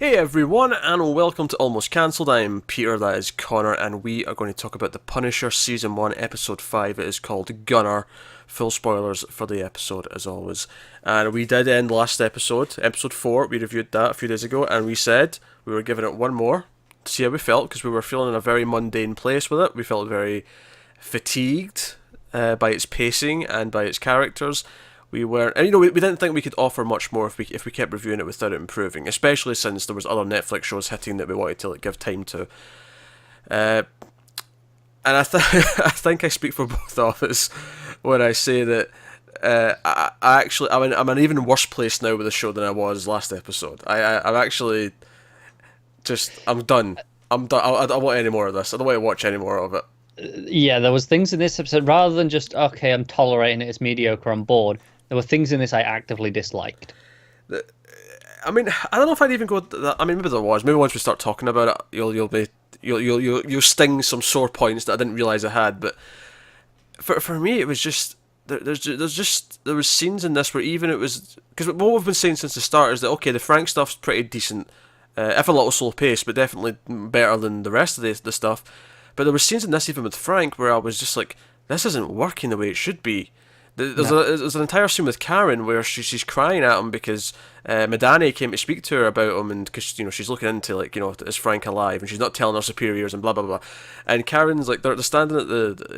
Hey everyone, and welcome to Almost Cancelled. I'm Peter, that is Connor, and we are going to talk about The Punisher Season 1, Episode 5. It is called Gunner. Full spoilers for the episode, as always. And we did end last episode, Episode 4, we reviewed that a few days ago, and we said we were giving it one more to see how we felt, because we were feeling in a very mundane place with it. We felt very fatigued by its pacing and by its characters. We weren't, and we didn't think we could offer much more if we kept reviewing it without it improving, especially since there was other Netflix shows hitting that we wanted to give time to. And I think I speak for both of us when I say that I'm in an even worse place now with the show than I was last episode. I'm actually I'm done. I'm done. I don't want any more of this. I don't want to watch any more of it. Yeah, there was things in this episode rather than just okay, I'm tolerating it, it's mediocre, I'm bored. There were things in this I actively disliked. I mean, I don't know if I'd even go. I mean, maybe there was. Maybe once we start talking about it, you'll sting some sore points that I didn't realize I had. But for me, it was just there was scenes in this where even it was, because what we've been saying since the start is that okay, the Frank stuff's pretty decent, if a little slow paced, but definitely better than the rest of the stuff. But there were scenes in this even with Frank where I was just like, this isn't working the way it should be. There's an entire scene with Karen where she's crying at him because Madani came to speak to her about him, and because she's looking into is Frank alive, and she's not telling her superiors and blah blah blah, and Karen's like they're standing at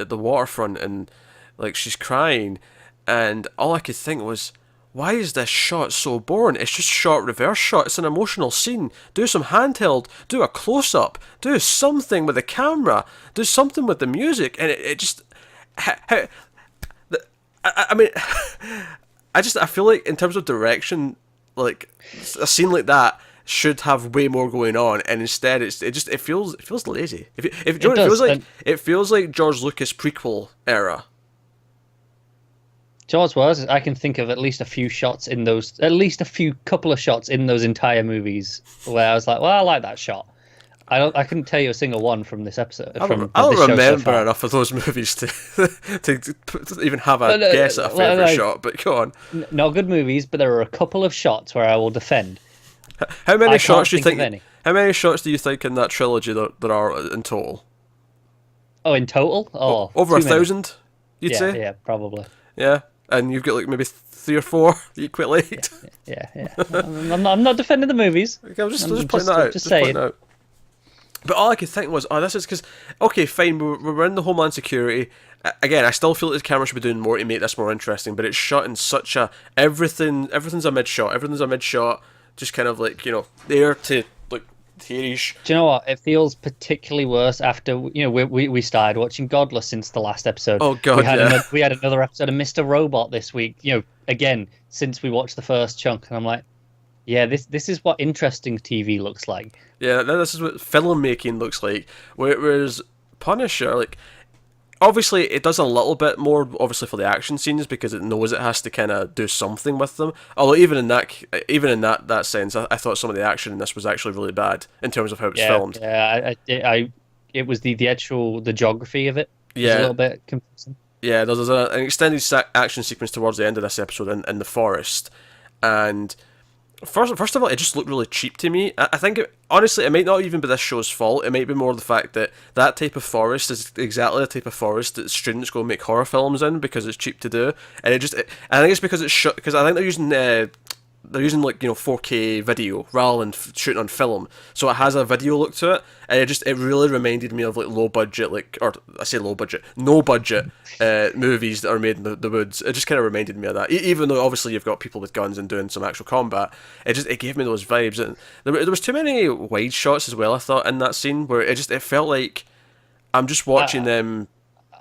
the waterfront and like she's crying, and all I could think was, why is this shot so boring? It's just short reverse shot. It's an emotional scene. Do some handheld. Do a close up. Do something with the camera. Do something with the music, and it just. I mean, I feel like in terms of direction, like a scene like that should have way more going on, and instead it feels lazy. It feels like George Lucas prequel era. George was. I can think of at least a few shots in those, at least a few couple of shots in those entire movies where I was like, well, I like that shot. I couldn't tell you a single one from this episode. I don't remember enough of those movies to even have a guess at a favourite shot, but go on. Not good movies, but there are a couple of shots where I will defend. How many shots do you think? How many shots do you think in that trilogy there are in total? Oh, in total? Oh, over 1,000, you'd say? Yeah, probably. Yeah, and you've got like maybe 3 or 4 equally. Yeah. I'm not defending the movies. Okay, I'm just pointing that out. Just pointing out. But all I could think was, this is because, okay, fine, we're in the Homeland Security. Again, I still feel that the camera should be doing more to make this more interesting, but it's shot in such a, everything's a mid-shot, just kind of like, there to, like, tearish. Do you know what? It feels particularly worse after, we started watching Godless since the last episode. Oh, God, we had another episode of Mr. Robot this week, again, since we watched the first chunk, and I'm like, yeah, this is what interesting TV looks like. Yeah, this is what filmmaking looks like. Whereas Punisher, like, obviously it does a little bit more, obviously for the action scenes because it knows it has to kind of do something with them. Although even in that sense, I thought some of the action in this was actually really bad in terms of how it's filmed. Yeah, it was the geography of it. Yeah, was a little bit confusing. Yeah, there's an extended action sequence towards the end of this episode in the forest, and. First of all, it just looked really cheap to me. I think, honestly, it might not even be this show's fault. It might be more the fact that type of forest is exactly the type of forest that students go make horror films in because it's cheap to do. And I think it's because it's shot, because I think they're using like 4K video rather than shooting on film, so it has a video look to it, and it really reminded me of like no budget movies that are made in the woods. It just kind of reminded me of that, even though obviously you've got people with guns and doing some actual combat. It gave me those vibes, and there was too many wide shots as well, I thought, in that scene where it felt like I'm just watching them.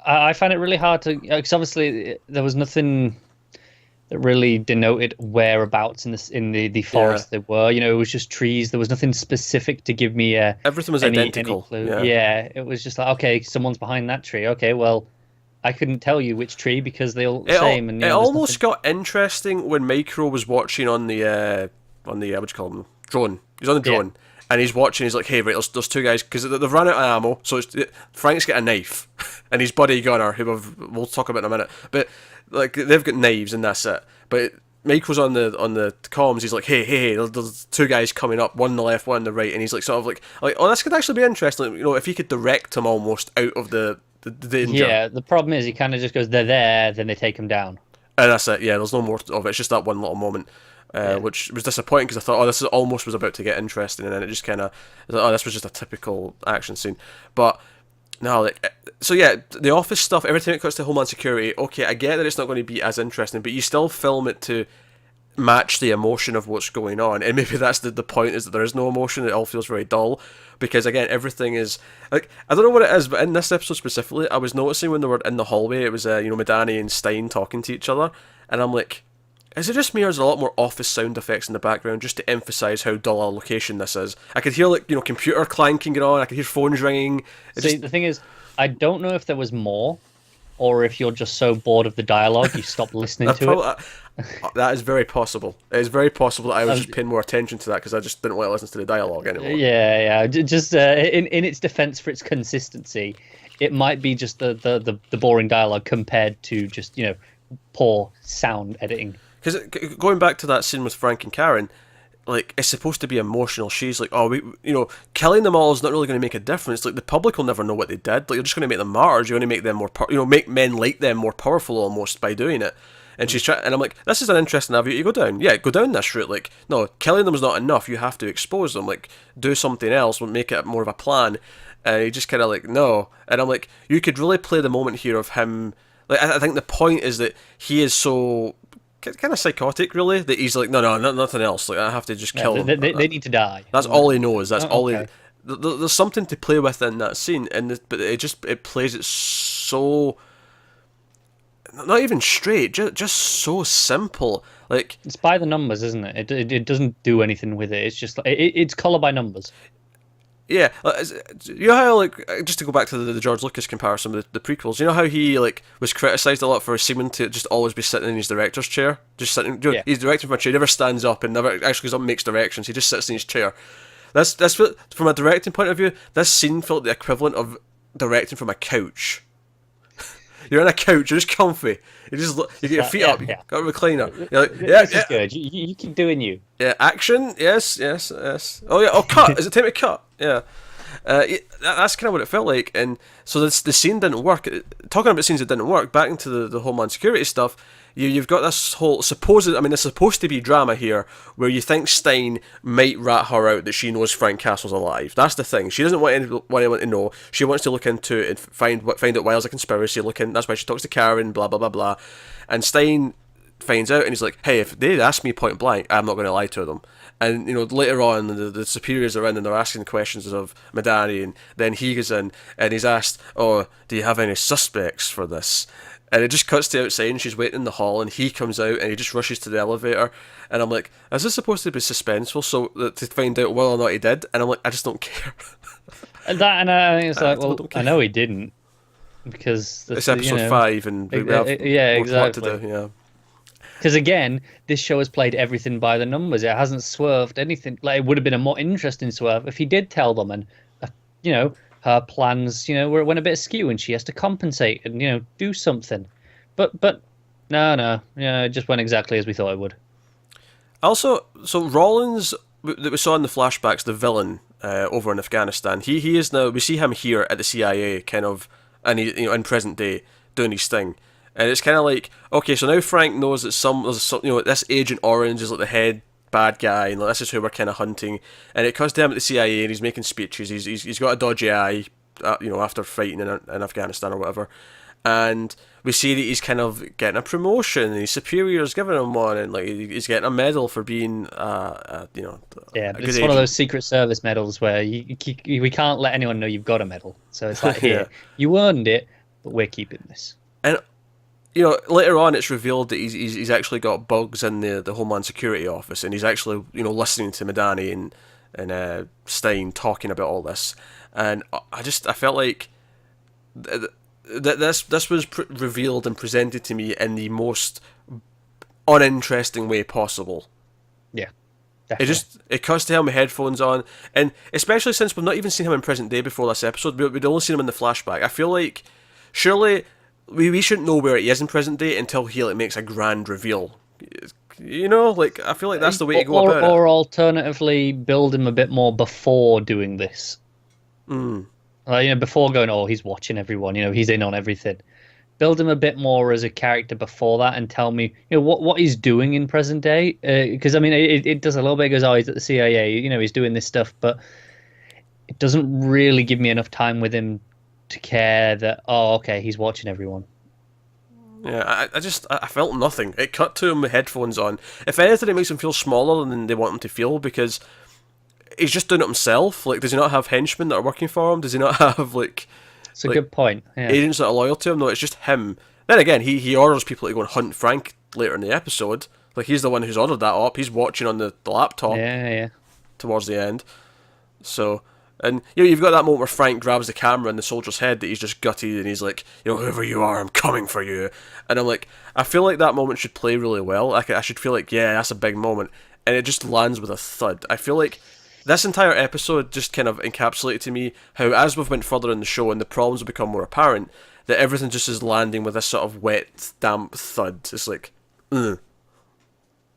I find it really hard to, because obviously there was nothing that really denoted whereabouts in the forest they were. It was just trees. There was nothing specific to give me everything was identical. Any clue. Yeah, it was just like, okay, someone's behind that tree. Okay, well, I couldn't tell you which tree because they all the same. And it almost got interesting when Micro was watching on the what do you call them, drone. He's on the drone. Yeah. And he's watching, he's like, hey, right, there's 2 guys, because they've run out of ammo, so Frank's got a knife, and his buddy Gunner, who we'll talk about in a minute, but like they've got knives, and that's it. But Michael's on the comms. He's like, hey, there's two guys coming up, one on the left, one on the right, and he's like, sort of like, oh, this could actually be interesting. You know, if he could direct him almost out of the danger. Yeah, the problem is he kind of just goes, they're there, then they take him down. And that's it. Yeah, there's no more of it. It's just that one little moment, which was disappointing because I thought, oh, this is almost was about to get interesting, and then it just kind of, oh, this was just a typical action scene. But no, like, so yeah, the office stuff. Every time it cuts to Homeland Security, okay, I get that it's not going to be as interesting, but you still film it to match the emotion of what's going on, and maybe that's the point, is that there is no emotion. It all feels very dull because, again, everything is like, I don't know what it is, but in this episode specifically, I was noticing when they were in the hallway, it was Madani and Stein talking to each other, and I'm like, is it just me, or is there a lot more office sound effects in the background just to emphasise how dull a location this is? I could hear, like, computer clanking going on, I could hear phones ringing. The thing is, I don't know if there was more, or if you're just so bored of the dialogue you stopped listening to it. That is very possible. It is very possible that I was just paying more attention to that because I just didn't want to listen to the dialogue anymore. Yeah. Just in its defense for its consistency, it might be just the boring dialogue compared to just poor sound editing. Because going back to that scene with Frank and Karen, like, it's supposed to be emotional. She's like, oh, killing them all is not really going to make a difference. Like, the public will never know what they did. Like, you're just going to make them martyrs. You're going to make them more, make men like them more powerful almost by doing it. And she's trying, and I'm like, this is an interesting avenue to go down. Yeah, go down this route. Like, no, killing them is not enough. You have to expose them. Like, do something else. Make it more of a plan. And he just kind of like, no. And I'm like, you could really play the moment here of him. Like, I think the point is that he is so kind of psychotic, really, that he's like, no, nothing else. Like, I have to just kill them. They need to die. That's all he knows. That's all okay. There's something to play with in that scene, but it plays it so. Not even straight, just so simple. Like, it's by the numbers, isn't it? It doesn't do anything with it. It's just like it's color by numbers. Yeah, you know how, like, just to go back to the George Lucas comparison with the prequels, you know how he, like, was criticised a lot for seeming to just always be sitting in his director's chair, just sitting. Yeah. He's directing from a chair, he never stands up and never actually goes up and makes directions. He just sits in his chair. That's what, from a directing point of view, this scene felt the equivalent of directing from a couch. You're on a couch, you're just comfy. You get your feet up, you got a recliner. You're like, This is good. You keep doing you. Yeah, action. Yes. Oh yeah. Oh, cut. Is it time to cut? Yeah. That's kind of what it felt like, and so the scene didn't work. Talking about scenes that didn't work, back into the Homeland Security stuff, you've got this whole there's supposed to be drama here, where you think Stein might rat her out that she knows Frank Castle's alive. That's the thing. She doesn't want anyone to know. She wants to look into it and find out why there's a conspiracy. That's why she talks to Karen, blah, blah, blah, blah. And Stein finds out, and he's like, hey, if they ask me point blank, I'm not going to lie to them. And later on, the superiors are in and they're asking questions of Madani, and then he goes in and he's asked, oh, do you have any suspects for this? And it just cuts to outside, and she's waiting in the hall, and he comes out and he just rushes to the elevator, and I'm like, is this supposed to be suspenseful, so to find out whether or not he did? And I'm like, I just don't care. And I think it's like, well, I know he didn't, because it's episode 5, and we have exactly. more to do. Yeah. Because again, this show has played everything by the numbers. It hasn't swerved anything. Like, it would have been a more interesting swerve if he did tell them, and her plans, went a bit askew, and she has to compensate and do something. But no, it just went exactly as we thought it would. Also, so Rollins that we saw in the flashbacks, the villain over in Afghanistan, he is now, we see him here at the CIA, kind of, and he, in present day, doing his thing. And it's kind of like, okay, so now Frank knows that this Agent Orange is like the head bad guy, and like, this is who we're kind of hunting. And it comes to him at the CIA, and he's making speeches. He's got a dodgy eye, after fighting in Afghanistan or whatever. And we see that he's kind of getting a promotion, and his superior's giving him one, and like he's getting a medal for being, but it's one of those Secret Service medals where we can't let anyone know you've got a medal. So it's like, here, you earned it, but we're keeping this. And later on, it's revealed that he's actually got bugs in the Homeland Security office, and he's actually listening to Madani and Stein talking about all this, and I felt like this was revealed and presented to me in the most uninteresting way possible. Yeah, definitely. It cuts to him with headphones on, and especially since we've not even seen him in present day before this episode, we'd only seen him in the flashback. I feel like surely we shouldn't know where he is in present day until he makes a grand reveal. like I feel like that's the way to go about it. Or alternatively, build him a bit more before doing this. Before going, oh, he's watching everyone. He's in on everything. Build him a bit more as a character before that, and tell me, what he's doing in present day. Because it does a little bit. It goes, oh, he's at the CIA. He's doing this stuff, but it doesn't really give me enough time with him to care that, oh, okay, he's watching everyone. Yeah, I felt nothing. It cut to him with headphones on. If anything, it makes him feel smaller than they want him to feel, because he's just doing it himself. Like, does he not have henchmen that are working for him? Does he not have, like... It's a good point. Yeah. Agents that are loyal to him? No, it's just him. Then again, he orders people to go and hunt Frank later in the episode. Like, he's the one who's ordered that up. He's watching on the laptop. Yeah. Towards the end. So... And, you've got that moment where Frank grabs the camera in the soldier's head that he's just gutted, and he's like, whoever you are, I'm coming for you. And I'm like, I feel like that moment should play really well. I should feel like, yeah, that's a big moment. And it just lands with a thud. I feel like this entire episode just kind of encapsulated to me how, as we've went further in the show and the problems have become more apparent, that everything just is landing with this sort of wet, damp thud. It's like, ugh.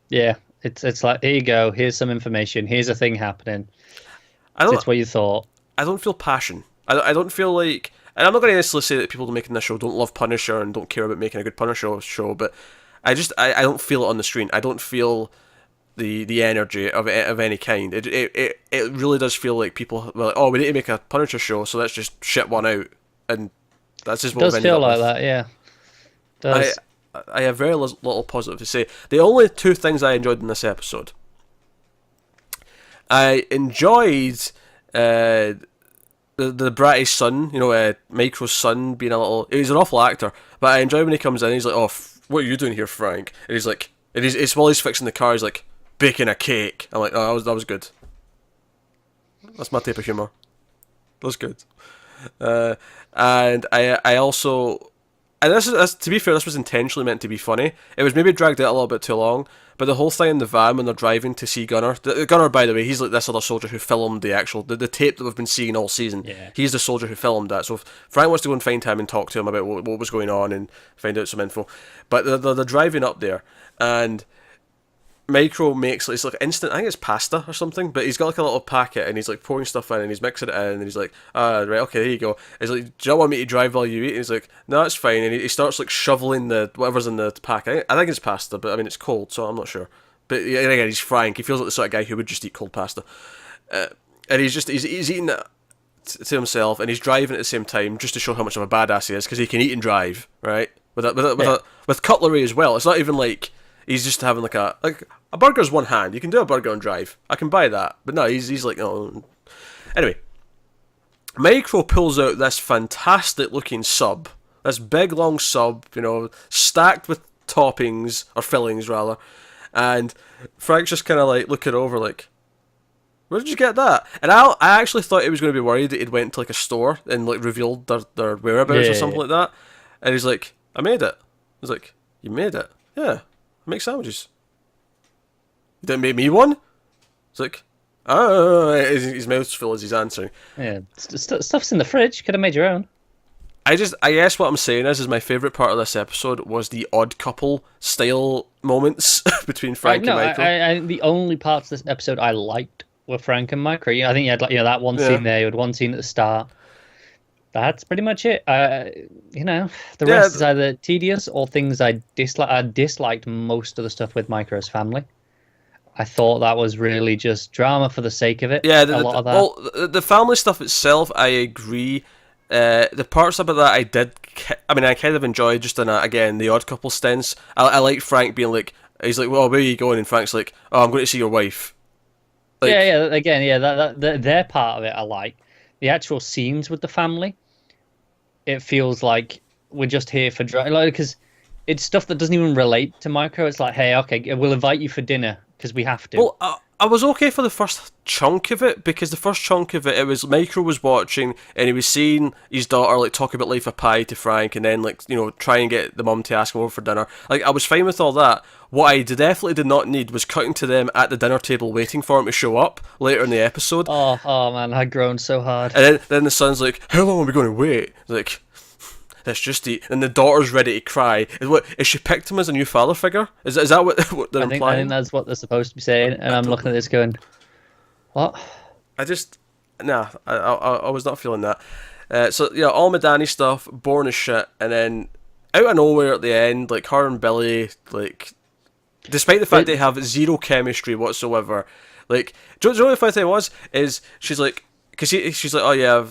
Yeah, it's like, here you go, here's some information, here's a thing happening. It's what you thought. I don't feel passion. I don't feel like... And I'm not going to necessarily say that people making this show don't love Punisher and don't care about making a good Punisher show, but I don't feel it on the screen. I don't feel the energy of any kind. It really does feel like people were like, oh, we need to make a Punisher show, so let's just shit one out. And that's just what it does feel like that, yeah. It does. I have very little positive to say. The only two things I enjoyed in this episode... I enjoyed the bratty son, Micro's son, being a little... He's an awful actor, but I enjoy when he comes in, he's like, oh, what are you doing here, Frank? And he's like... It's while he's fixing the car, he's like, baking a cake. I'm like, oh, that was good. That's my type of humour. That was good. And I also... And this is, to be fair, this was intentionally meant to be funny. It was maybe dragged out a little bit too long, but the whole thing in the van when they're driving to see Gunner... Gunner, by the way, he's like this other soldier who filmed the tape that we've been seeing all season. Yeah. He's the soldier who filmed that. So if Frank wants to go and find him and talk to him about what was going on and find out some info. But they're driving up there, and Micro makes, it's like instant, I think it's pasta or something, but he's got like a little packet and he's like pouring stuff in and he's mixing it in and he's like, right, okay, there you go. He's like, do you want me to drive while you eat? And he's like, no, it's fine. And he starts like shoveling whatever's in the packet. I think it's pasta, but I mean, it's cold, so I'm not sure. But again, he's Frank. He feels like the sort of guy who would just eat cold pasta. And he's eating it to himself and he's driving at the same time just to show how much of a badass he is, because he can eat and drive, right? With cutlery as well. It's not even like he's just having like a burger's one hand. You can do a burger and drive. I can buy that. But no, he's like, oh. Anyway, Micro pulls out this fantastic looking sub. This big long sub, stacked with toppings, or fillings rather. And Frank's just kind of like looking over like, where did you get that? And I actually thought he was going to be worried that he'd went to like a store and like revealed their whereabouts or something like that. And he's like, I made it. I was like, you made it? Yeah, I make sandwiches. You didn't make me one? It's like, his mouth's full as he's answering. Yeah, stuff's in the fridge. Could have made your own. I guess what I'm saying is my favourite part of this episode was the Odd Couple style moments between Frank and Michael. The only parts of this episode I liked were Frank and Micro. I think you had that one scene there. You had one scene at the start. That's pretty much it. The rest is either tedious or things I dislike. I disliked most of the stuff with Micro's family. I thought that was really just drama for the sake of it. Yeah, a lot of that. Well, the family stuff itself, I agree. The parts about that I kind of enjoyed just in again, the Odd Couple stance. I like Frank being like, he's like, well, where are you going? And Frank's like, oh, I'm going to see your wife. Like, their part of it I like. The actual scenes with the family, it feels like we're just here for drama, because it's stuff that doesn't even relate to Micro. It's like, hey, okay, we'll invite you for dinner because we have to. Well, I was okay for the first chunk of it, because the first chunk of it was Micro was watching and he was seeing his daughter like talk about Life of Pi to Frank, and then try and get the mum to ask him over for dinner. Like, I was fine with all that. What I definitely did not need was cutting to them at the dinner table waiting for him to show up later in the episode. Oh man, I'd grown so hard. And then the son's like, how long are we going to wait? Like, Let's just eat. And the daughter's ready to cry. Is she picked him as a new father figure? Is that what they're implying? I think that's what they're supposed to be saying, and I'm looking at this going, what? I was not feeling that. So yeah, all Madani stuff, boring as shit, and then out of nowhere at the end, like her and Billy, like, despite the fact they have zero chemistry whatsoever, like, do you know what the funny thing was? Is she's like, because she's like, oh yeah,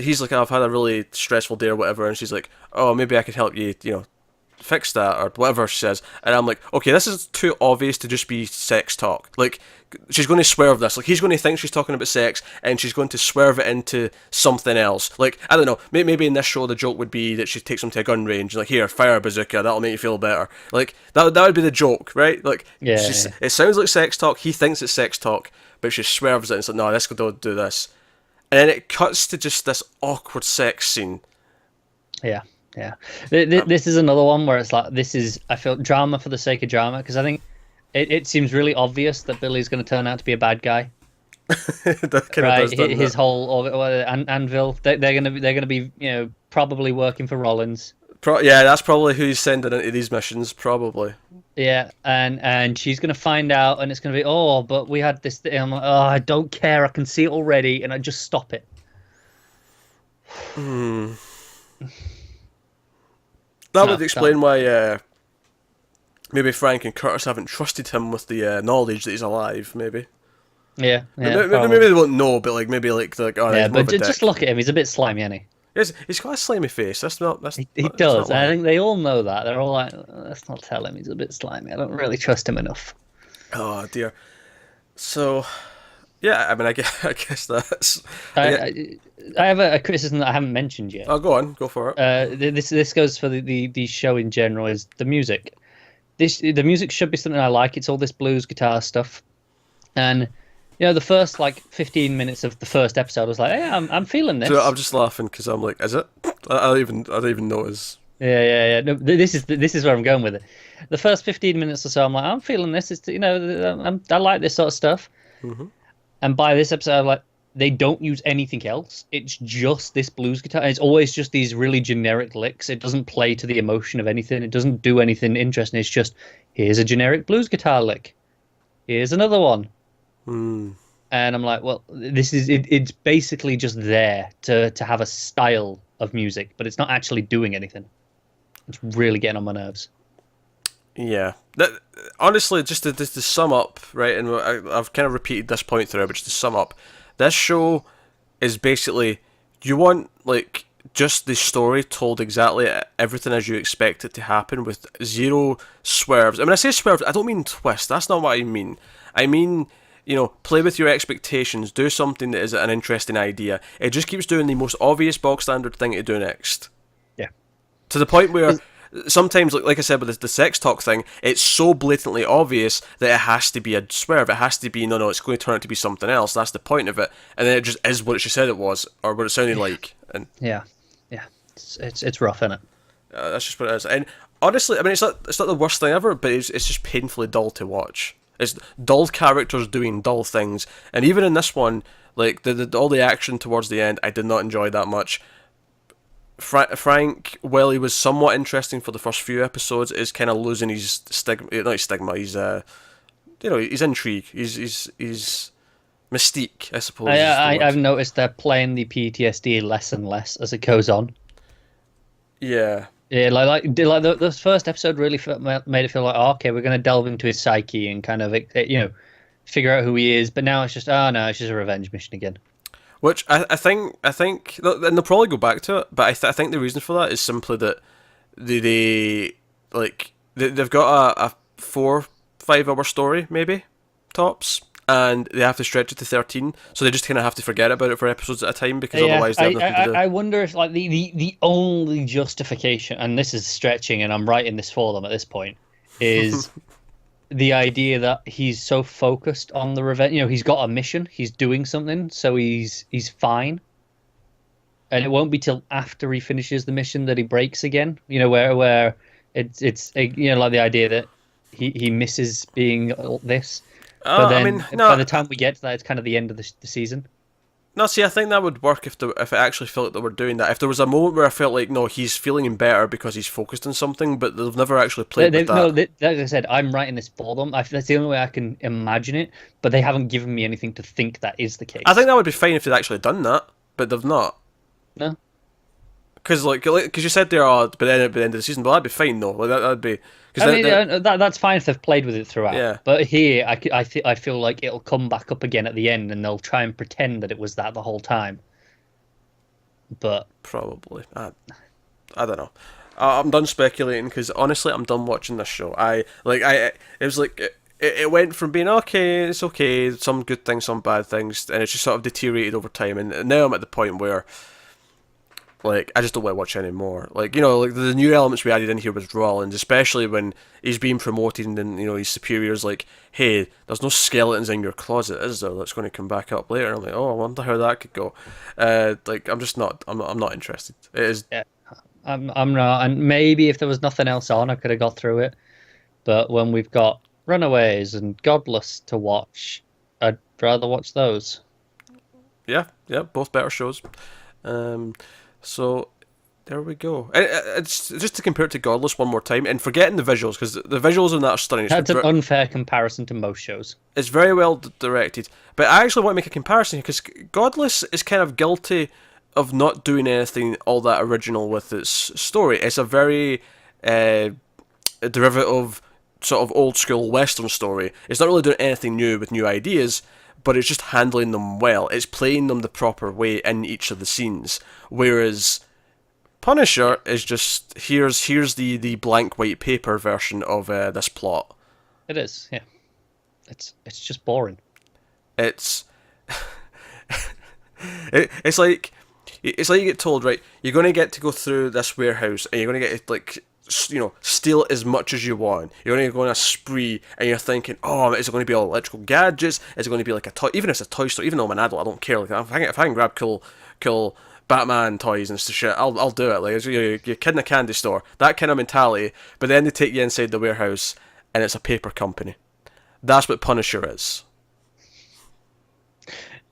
he's like, I've had a really stressful day or whatever, and she's like, oh, maybe I could help you, fix that or whatever she says, and I'm like, okay, this is too obvious to just be sex talk. Like, she's going to swerve this. Like, he's going to think she's talking about sex, and she's going to swerve it into something else. Like, I don't know, maybe in this show the joke would be that she takes him to a gun range, like, here, fire a bazooka, that'll make you feel better. Like, that would be the joke, right? Like, yeah. It sounds like sex talk, he thinks it's sex talk, but she swerves it and it's like, no, let's go do this. And then it cuts to just this awkward sex scene. Yeah. This is another one where it's like, I feel drama for the sake of drama, because I think it seems really obvious that Billy's going to turn out to be a bad guy. That kind right, of does, his whole Anvil, they're gonna be probably working for Rollins. Yeah, that's probably who he's sending into these missions, probably. Yeah, and she's gonna find out, and it's gonna be, oh, but we had this thing. I'm like, oh, I don't care, I can see it already, and I just stop it. That would explain why maybe Frank and Curtis haven't trusted him with the knowledge that he's alive. Maybe. Yeah. Maybe they won't know, but like maybe like oh, yeah, but just look at him. He's a bit slimy, isn't he? He's got a slimy face. He does. I think they all know that. They're all like, let's not tell him he's a bit slimy. I don't really trust him enough. Oh dear. So, yeah, I mean, I guess that's. I have a criticism that I haven't mentioned yet. Oh, go on, go for it. This goes for the show in general, is the music. The music should be something I like. It's all this blues guitar stuff, and the first like 15 minutes of the first episode, I was like, hey, I'm feeling this. So I'm just laughing because I'm like, is it? I don't even notice. Yeah. No, this is where I'm going with it. The first 15 minutes or so, I'm like, I'm feeling this. It's I like this sort of stuff. Mm-hmm. And by this episode, I'm like, they don't use anything else. It's just this blues guitar. And it's always just these really generic licks. It doesn't play to the emotion of anything. It doesn't do anything interesting. It's just, here's a generic blues guitar lick. Here's another one. Mm. And I'm like, well, this is it. It's basically just there to have a style of music, but it's not actually doing anything. It's really getting on my nerves. Yeah, honestly, just to sum up, right, and I've kind of repeated this point throughout, but just to sum up, this show is basically, you want like just the story told exactly everything as you expect it to happen with zero swerves. I mean, I say swerves, I don't mean twist. That's not what I mean. I mean, play with your expectations. Do something that is an interesting idea. It just keeps doing the most obvious bog standard thing to do next. Yeah. To the point where sometimes, like I said with the sex talk thing, it's so blatantly obvious that it has to be a swerve. It has to be, no, it's going to turn out to be something else. That's the point of it. And then it just is what she said it was, or what it sounded like. And yeah. It's rough, isn't it? That's just what it is. And honestly, I mean, it's not the worst thing ever, but it's just painfully dull to watch. It's dull characters doing dull things, and even in this one, like all the action towards the end, I did not enjoy that much. Frank, while he was somewhat interesting for the first few episodes, is kind of losing his stigma. Not his stigma. He's his intrigue. His mystique, I suppose. I've noticed they're playing the PTSD less and less as it goes on. Yeah. Yeah, like the first episode really made it feel like, oh, okay, we're going to delve into his psyche and kind of, figure out who he is. But now it's just, oh no, it's just a revenge mission again. Which I think, and they'll probably go back to it. But I think the reason for that is simply that they've got a 4-5 hour story maybe tops, and they have to stretch it to 13, so they just kind of have to forget about it for episodes at a time, because otherwise they have nothing to do. I wonder if like the only justification, and this is stretching, and I'm writing this for them at this point, is the idea that he's so focused on the revenge. He's got a mission, he's doing something, so he's fine. And it won't be till after he finishes the mission that he breaks again. Where it's like the idea that he misses being this. But then, by the time we get to that, it's kind of the end of the season. No, see, I think that would work if it actually felt like they were doing that. If there was a moment where I felt like, no, he's feeling better because he's focused on something, but they've never actually played with that. No, like I said, I'm writing this for them. That's the only way I can imagine it. But they haven't given me anything to think that is the case. I think that would be fine if they'd actually done that, but they've not. No. Because you said there are, but then at the end of the season, but that'd be fine though. Like that'd be. I mean, that's fine if they've played with it throughout. Yeah. But here, I feel like it'll come back up again at the end, and they'll try and pretend that it was that the whole time. But probably, I don't know. I'm done speculating because honestly, I'm done watching this show. It was like it went from being it's okay, some good things, some bad things, and it's just sort of deteriorated over time. And now I'm at the point where, like, I just don't want to watch anymore. Like, like the new elements we added in here with Rollins, especially when he's being promoted and, his superior's like, hey, there's no skeletons in your closet, is there? That's going to come back up later. I'm like, oh, I wonder how that could go. I'm not interested. It is. Yeah, I'm not. And maybe if there was nothing else on, I could have got through it. But when we've got Runaways and Godless to watch, I'd rather watch those. Yeah, both better shows. So there we go. It's just to compare it to Godless one more time, and forgetting the visuals, because the visuals in that are stunning. That's an unfair comparison to most shows. It's very well directed, but I actually want to make a comparison here because Godless is kind of guilty of not doing anything all that original with its story. It's a very derivative, sort of old school Western story. It's not really doing anything new with new ideas, but it's just handling them well. It's playing them the proper way in each of the scenes. Whereas Punisher is just here's the blank white paper version of this plot. It is, yeah. It's just boring. It's it's like you get told, right, you're going to get to go through this warehouse and you're going to get like, steal as much as you want. You're going to go on a spree, and you're thinking, oh, is it going to be all electrical gadgets? Is it going to be like a toy? Even if it's a toy store, even though I'm an adult, I don't care. Like, if I can grab cool Batman toys and shit, I'll do it. Like, you're a kid in a candy store, that kind of mentality. But then they take you inside the warehouse, and it's a paper company. That's what Punisher is.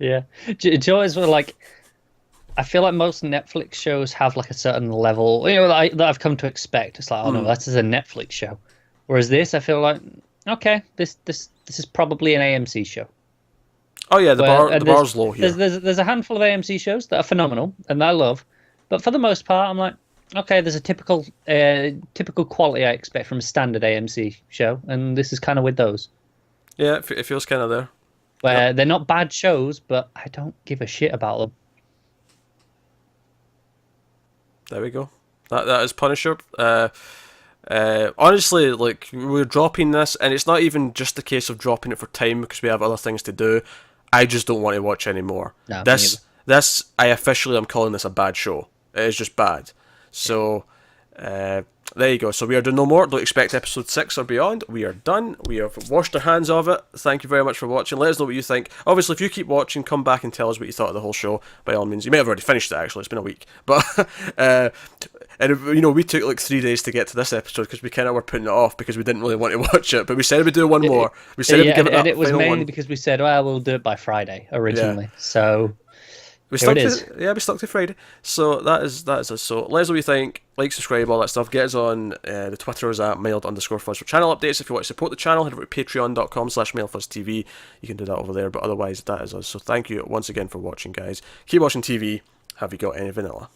Yeah, Joy's were like. I feel like most Netflix shows have like a certain level, that I've come to expect. It's like, oh no, that's a Netflix show. Whereas this, I feel like, okay, this is probably an AMC show. Oh yeah, the bar's low here. There's a handful of AMC shows that are phenomenal and I love, but for the most part, I'm like, okay, there's a typical quality I expect from a standard AMC show, and this is kind of with those. Yeah, it feels kind of there. Where they're not bad shows, but I don't give a shit about them. There we go. That is Punisher. Honestly, like, we're dropping this, and it's not even just a case of dropping it for time because we have other things to do. I just don't want to watch anymore. No, I officially am calling this a bad show. It is just bad. So, there you go. So we are doing no more. Don't expect episode 6 or beyond. We are done. We have washed our hands of it. Thank you very much for watching. Let us know what you think. Obviously, if you keep watching, come back and tell us what you thought of the whole show. By all means, you may have already finished it. Actually, it's been a week, but we took like 3 days to get to this episode because we kind of were putting it off because we didn't really want to watch it. But we said we'd do one more. We said we'd give it that. And it was mainly one. Because we said, well, we'll do it by Friday originally. Yeah. So. We stuck to Friday. So that is us. So let us know what you think. Like, subscribe, all that stuff. Get us on the Twitters at mild_fuzz for channel updates. If you want to support the channel, head over to patreon.com/milefuzztv. You can do that over there. But otherwise, that is us. So thank you once again for watching, guys. Keep watching TV. Have you got any vanilla?